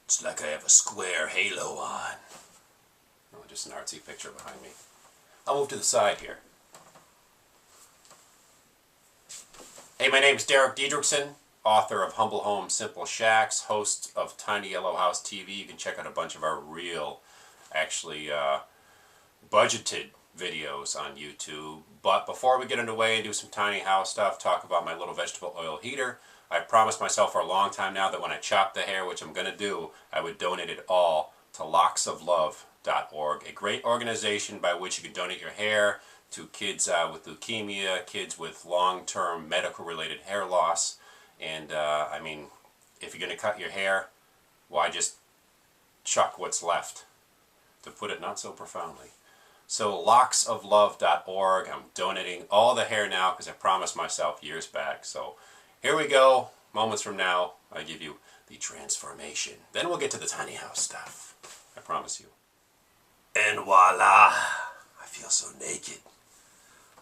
It's like I have a square halo on. Oh, just an artsy picture behind me. I'll move to the side here. Hey, my name is Diedricksen, author of Humble Homes, Simple Shacks, host of Tiny Yellow House TV. You can check out a bunch of our real, actually budgeted videos on YouTube. But before we get underway and do some tiny house stuff, talk about my little vegetable oil heater. I promised myself for a long time now that when I chop the hair, which I'm going to do, I would donate it all to locksoflove.org, a great organization by which you can donate your hair to kids with leukemia, kids with long-term medical-related hair loss. And, I mean, if you're going to cut your hair, why just chuck what's left, to put it not so profoundly. So locksoflove.org, I'm donating all the hair now because I promised myself years back. So here we go. Moments from now, I give you the transformation. Then we'll get to the tiny house stuff. I promise you. And voila! I feel so naked.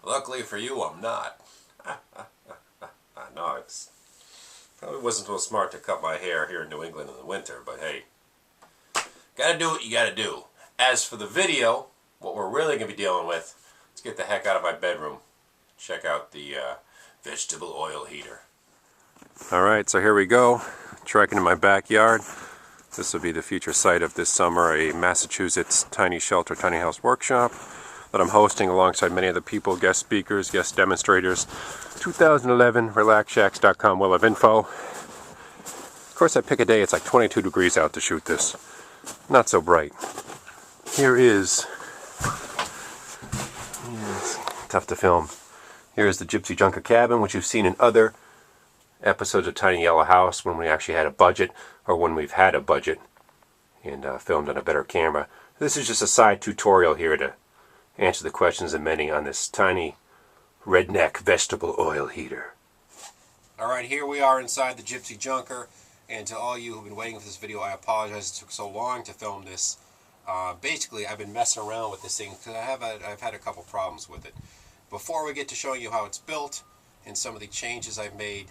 Luckily for you, I'm not. No, it's probably wasn't so smart to cut my hair here in New England in the winter, but hey, gotta do what you gotta do. As for the video, what we're really gonna be dealing with, let's get the heck out of my bedroom. Check out the vegetable oil heater. Alright, so here we go, trekking in my backyard. This will be the future site of this summer, a Massachusetts tiny shelter, tiny house workshop that I'm hosting alongside many other people, guest speakers, guest demonstrators. 2011, relaxshacks.com will have info. Of course, I pick a day, it's like 22 degrees out to shoot this. Not so bright. Here is, it's tough to film. Here is the Gypsy Junker cabin, which you've seen in other episodes of Tiny Yellow House when we actually had a budget, or when we've had a budget and filmed on a better camera. This is just a side tutorial here to answer the questions of many on this tiny redneck vegetable oil heater. Alright, here we are inside the Gypsy Junker, and to all you who've been waiting for this video, I apologize it took so long to film this. Basically, I've been messing around with this thing because I've had a couple problems with it. Before we get to showing you how it's built and some of the changes I've made,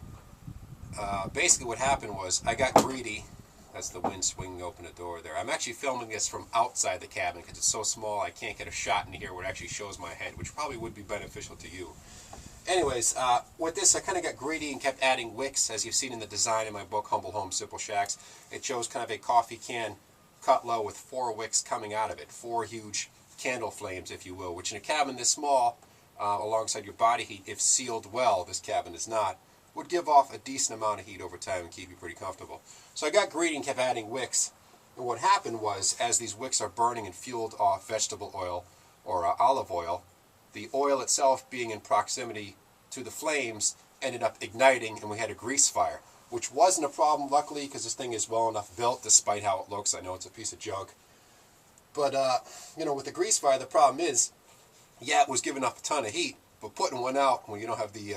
basically what happened was I got greedy. That's the wind swinging open the door there. I'm actually filming this from outside the cabin because it's so small I can't get a shot in here where it actually shows my head, which probably would be beneficial to you. Anyways, with this I kind of got greedy and kept adding wicks, as you've seen in the design in my book, Humble Homes, Simple Shacks. It shows kind of a coffee can cut low with 4 wicks coming out of it, 4 huge candle flames, if you will, which in a cabin this small, alongside your body heat, if sealed well, this cabin is not, would give off a decent amount of heat over time and keep you pretty comfortable. So I got greedy and kept adding wicks, and what happened was, as these wicks are burning and fueled off vegetable oil or olive oil, the oil itself being in proximity to the flames ended up igniting, and we had a grease fire, which wasn't a problem, luckily, because this thing is well enough built, despite how it looks. I know it's a piece of junk. But, you know, with the grease fire, the problem is, yeah, it was giving off a ton of heat, but putting one out when you don't have the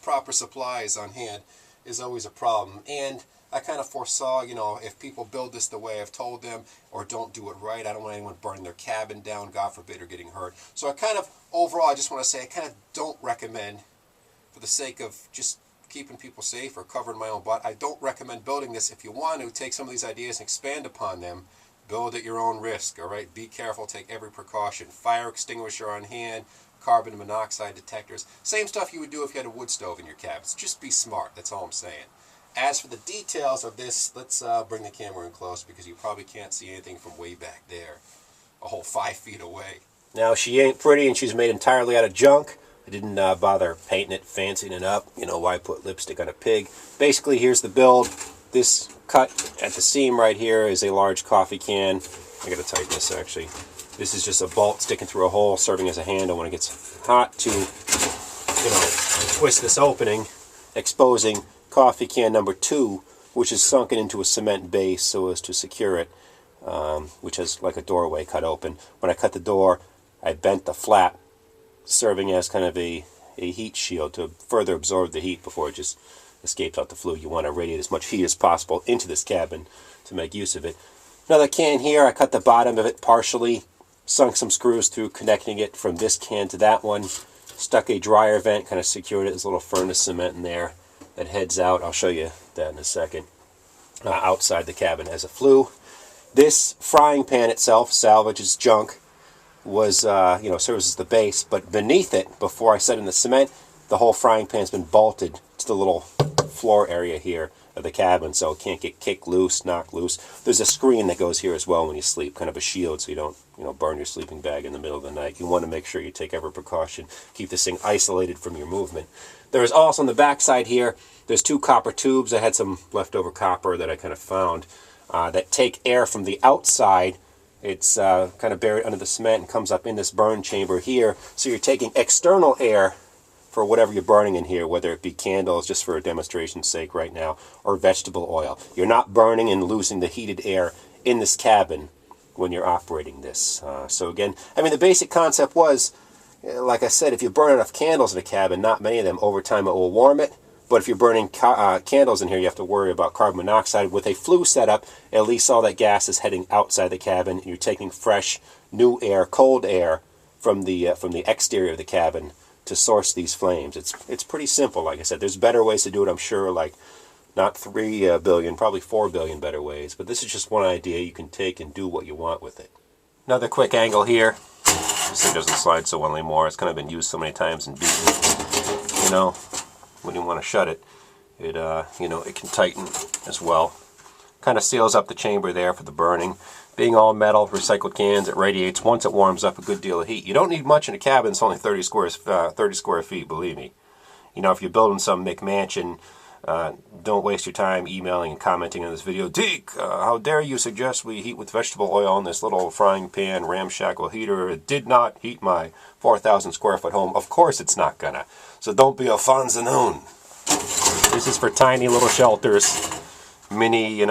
proper supplies on hand is always a problem. And I kind of foresaw, you know, if people build this the way I've told them or don't do it right, I don't want anyone burning their cabin down, God forbid, or getting hurt. So I kind of, overall, I just want to say I kind of don't recommend, for the sake of just keeping people safe or covering my own butt, I don't recommend building this. If you want to, take some of these ideas and expand upon them. Build at your own risk, all right? Be careful, take every precaution. Fire extinguisher on hand, carbon monoxide detectors. Same stuff you would do if you had a wood stove in your cabins. Just be smart, that's all I'm saying. As for the details of this, let's bring the camera in close because you probably can't see anything from way back there, a whole 5 feet away. Now, she ain't pretty and she's made entirely out of junk. I didn't bother painting it, fancying it up. You know, why put lipstick on a pig? Basically, here's the build. This cut at the seam right here is a large coffee can. I gotta tighten this actually. This is just a bolt sticking through a hole, serving as a handle when it gets hot to, you know, twist this opening, exposing coffee can number 2, which is sunken into a cement base so as to secure it, which has like a doorway cut open. When I cut the door, I bent the flap, serving as kind of a heat shield to further absorb the heat before it just escapes out the flue. You want to radiate as much heat as possible into this cabin to make use of it. Another can here, I cut the bottom of it partially, sunk some screws through connecting it from this can to that one, stuck a dryer vent, kind of secured it. There's a little furnace cement in there that heads out. I'll show you that in a second. outside the cabin as a flue. This frying pan itself, salvaged junk, was, serves as the base, but beneath it, before I set in the cement, the whole frying pan's been bolted to the little floor area here of the cabin, so it can't get kicked loose, knocked loose. There's a screen that goes here as well when you sleep, kind of a shield, so you don't, burn your sleeping bag in the middle of the night. You want to make sure you take every precaution, keep this thing isolated from your movement. There is also on the back side here, there's 2 copper tubes. I had some leftover copper that I kind of found that take air from the outside. It's kind of buried under the cement and comes up in this burn chamber here. So you're taking external air for whatever you're burning in here, whether it be candles, just for a demonstration's sake right now, or vegetable oil. You're not burning and losing the heated air in this cabin when you're operating this. So again, the basic concept was, like I said, if you burn enough candles in a cabin, not many of them, over time it will warm it. But if you're burning candles in here, you have to worry about carbon monoxide. With a flue setup, at least all that gas is heading outside the cabin, and you're taking fresh, new air, cold air from the exterior of the cabin to source these flames. It's pretty simple, like I said. There's better ways to do it, I'm sure, like not 3 billion, probably 4 billion better ways. But this is just one idea you can take and do what you want with it. Another quick angle here. This thing doesn't slide so well anymore. It's kind of been used so many times and beaten. When you want to shut it, it can tighten as well. Kind of seals up the chamber there for the burning. Being all metal, recycled cans, it radiates once it warms up a good deal of heat. You don't need much in a cabin. It's only 30 square feet, believe me. If you're building some McMansion, don't waste your time emailing and commenting on this video. Deek, how dare you suggest we heat with vegetable oil in this little frying pan ramshackle heater? It did not heat my 4,000 square foot home. Of course it's not gonna. So don't be a fanzanoon. This is for tiny little shelters, mini,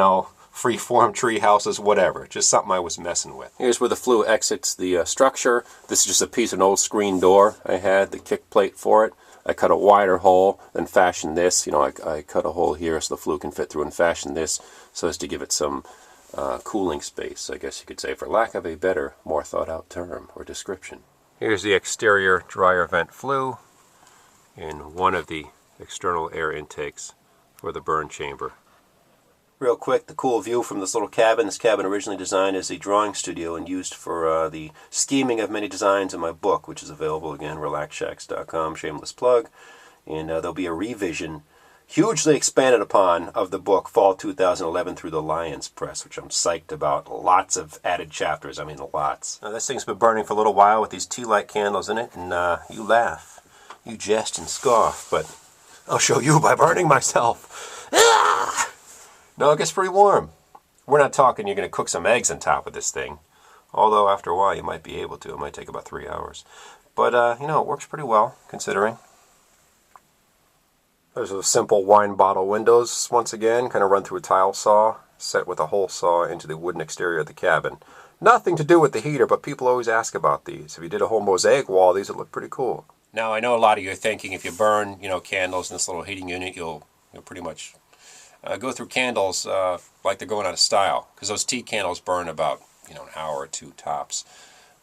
free-form tree houses, whatever. Just something I was messing with. Here's where the flue exits the structure. This is just a piece of an old screen door I had, the kick plate for it. I cut a wider hole, then fashioned this. I cut a hole here so the flue can fit through, and fashioned this so as to give it some cooling space, I guess you could say, for lack of a better, more thought-out term or description. Here's the exterior dryer vent flue in one of the external air intakes for the burn chamber. Real quick, the cool view from this little cabin. This cabin originally designed as a drawing studio and used for the scheming of many designs in my book, which is available again, relaxshacks.com, shameless plug. And there'll be a revision, hugely expanded upon, of the book fall 2011 through the Lions Press, which I'm psyched about. Lots of added chapters, lots. Now, this thing's been burning for a little while with these tea light candles in it, and you laugh, you jest and scoff, but I'll show you by burning myself. Ah! No, it gets pretty warm. We're not talking you're going to cook some eggs on top of this thing. Although, after a while, you might be able to. It might take about 3 hours. But, it works pretty well, considering. There's those simple wine bottle windows, once again, kind of run through a tile saw, set with a hole saw into the wooden exterior of the cabin. Nothing to do with the heater, but people always ask about these. If you did a whole mosaic wall, these would look pretty cool. Now, I know a lot of you are thinking if you burn, candles in this little heating unit, you'll pretty much go through candles like they're going out of style, because those tea candles burn about an hour or 2 tops.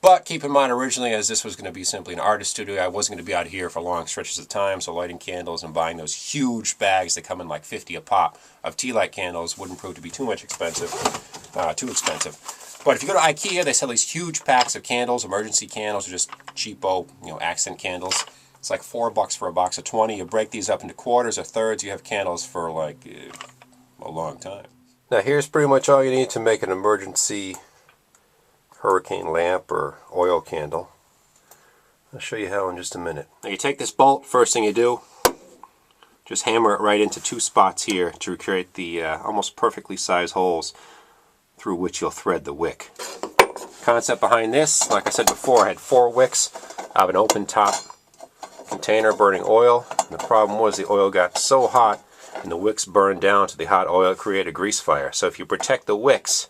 But keep in mind, originally, as this was going to be simply an artist studio, I wasn't going to be out here for long stretches of time, so lighting candles and buying those huge bags that come in like 50 a pop of tea light candles wouldn't prove to be too expensive. But if you go to IKEA, they sell these huge packs of candles, emergency candles, or just cheapo, accent candles. It's like $4 for a box of 20. You break these up into quarters or thirds, you have candles for like a long time. Now here's pretty much all you need to make an emergency hurricane lamp or oil candle. I'll show you how in just a minute. Now you take this bolt, first thing you do, just hammer it right into 2 spots here to create the almost perfectly sized holes through which you'll thread the wick. Concept behind this, like I said before, I had 4 wicks. I have an open top container burning oil, and the problem was the oil got so hot and the wicks burned down to the hot oil, create a grease fire. So if you protect the wicks,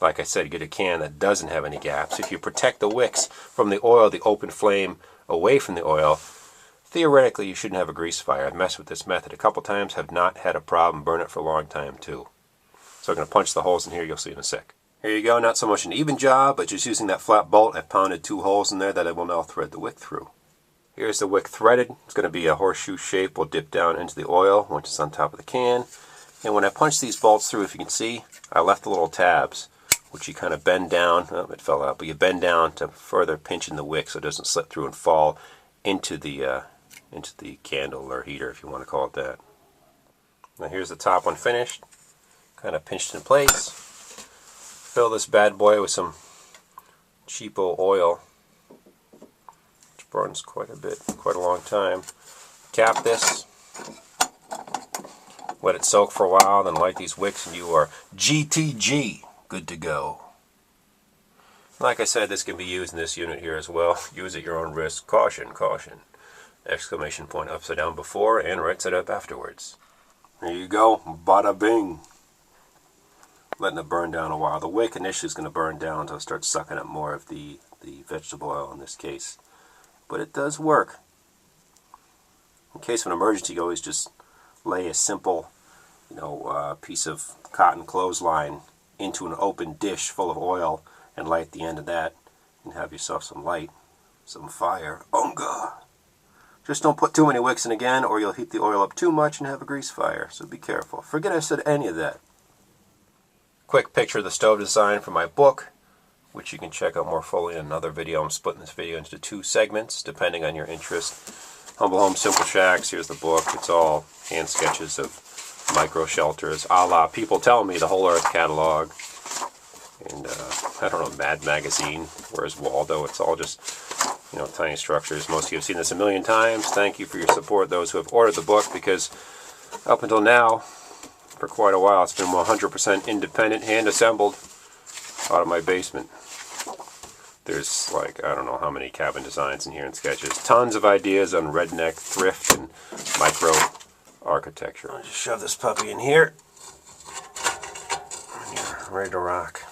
like I said, get a can that doesn't have any gaps. If you protect the wicks from the oil, the open flame away from the oil, theoretically you shouldn't have a grease fire. I've messed with this method a couple times, have not had a problem, burn it for a long time too. So I'm going to punch the holes in here, you'll see in a sec. Here you go, not so much an even job, but just using that flat bolt, I've pounded 2 holes in there that I will now thread the wick through. Here's the wick threaded. It's going to be a horseshoe shape. We'll dip down into the oil once it's on top of the can. And when I punch these bolts through, if you can see, I left the little tabs, which you kind of bend down. Oh, it fell out, but you bend down to further pinch in the wick so it doesn't slip through and fall into the candle or heater, if you want to call it that. Now here's the top one finished, kind of pinched in place. Fill this bad boy with some cheapo oil, which burns quite a bit, quite a long time. Cap this. Let it soak for a while, then light these wicks and you are GTG, good to go. Like I said, this can be used in this unit here as well. Use at your own risk. Caution, caution. Exclamation point upside down before and right side up afterwards. There you go, bada bing. Letting it burn down a while. The wick initially is going to burn down until it starts sucking up more of the vegetable oil in this case. But it does work. In case of an emergency, you always just lay a simple, piece of cotton clothesline into an open dish full of oil and light the end of that and have yourself some light, some fire. Onga! Just don't put too many wicks in again or you'll heat the oil up too much and have a grease fire, so be careful. Forget I said any of that. Quick picture of the stove design from my book, which you can check out more fully in another video. I'm splitting this video into 2 segments depending on your interest. Humble Home, Simple Shacks, here's the book. It's all hand sketches of micro shelters, a la People Tell Me, the Whole Earth catalog. And, I don't know, Mad Magazine, Where's Waldo? It's all just, tiny structures. Most of you have seen this a million times. Thank you for your support, those who have ordered the book, because up until now, for quite a while, it's been 100% independent, hand-assembled out of my basement. There's like, I don't know how many cabin designs in here and sketches. Tons of ideas on redneck, thrift, and micro-architecture. I'll just shove this puppy in here. And you're ready to rock.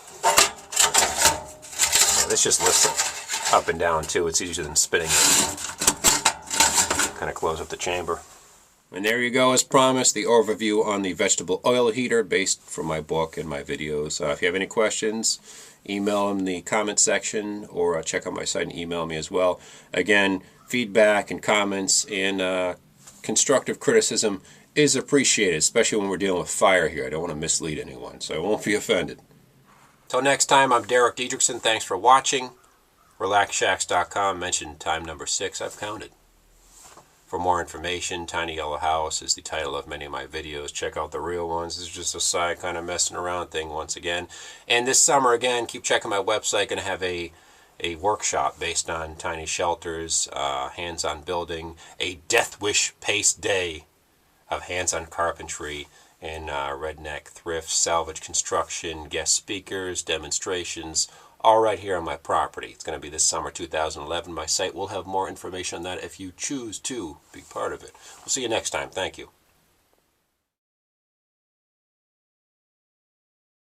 Yeah, this just lifts it up and down too. It's easier than spinning it. Kind of close up the chamber. And there you go, as promised, the overview on the vegetable oil heater based from my book and my videos. If you have any questions, email them in the comment section or check out my site and email me as well. Again, feedback and comments and constructive criticism is appreciated, especially when we're dealing with fire here. I don't want to mislead anyone, so I won't be offended. Till next time, I'm Diedricksen. Thanks for watching. RelaxShacks.com, mentioned time number 6, I've counted. For more information, Tiny Yellow House is the title of many of my videos. Check out the real ones. This is just a side kind of messing around thing once again. And this summer, again, keep checking my website. Going to have a workshop based on tiny shelters, hands-on building, a Death Wish Pace Day of hands-on carpentry and redneck thrift, salvage construction, guest speakers, demonstrations, all right here on my property. It's going to be this summer 2011. My site will have more information on that if you choose to be part of it. We'll see you next time. Thank you.